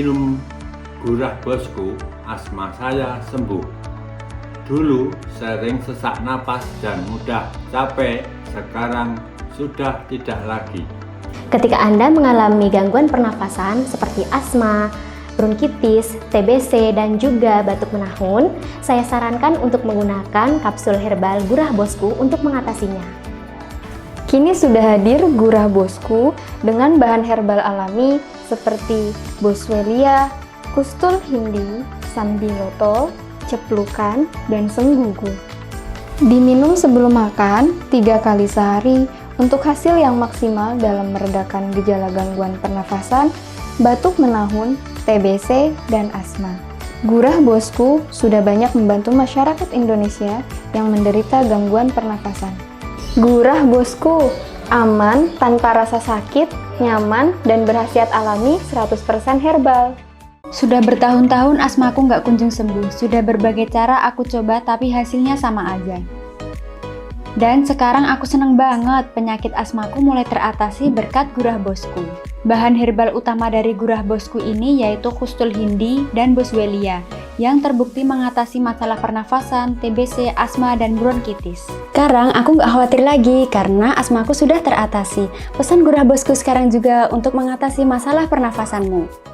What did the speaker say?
minum Gurah Bosku, asma saya sembuh. Dulu sering sesak napas dan mudah capek, sekarang sudah tidak lagi. Ketika Anda mengalami gangguan pernafasan seperti asma, bronkitis, TBC, dan juga batuk menahun, saya sarankan untuk menggunakan kapsul herbal Gurah Bosku untuk mengatasinya. Kini sudah hadir Gurah Bosku dengan bahan herbal alami seperti boswellia, kustul hindi, sambiloto, ceplukan, dan senggugu. Diminum sebelum makan 3 kali sehari untuk hasil yang maksimal dalam meredakan gejala gangguan pernafasan, batuk menahun, TBC, dan asma. Gurah Bosku sudah banyak membantu masyarakat Indonesia yang menderita gangguan pernafasan. Gurah Bosku aman, tanpa rasa sakit, nyaman, dan berkhasiat alami 100% herbal. Sudah bertahun-tahun asmaku nggak kunjung sembuh. Sudah berbagai cara aku coba tapi hasilnya sama aja. Dan sekarang aku seneng banget, penyakit asmaku mulai teratasi berkat Gurah Bosku. Bahan herbal utama dari Gurah Bosku ini yaitu kustul hindi dan boswellia yang terbukti mengatasi masalah pernafasan, TBC, asma, dan bronkitis. Sekarang aku nggak khawatir lagi karena asmaku sudah teratasi. Pesan Gurah Bosku sekarang juga untuk mengatasi masalah pernafasanmu.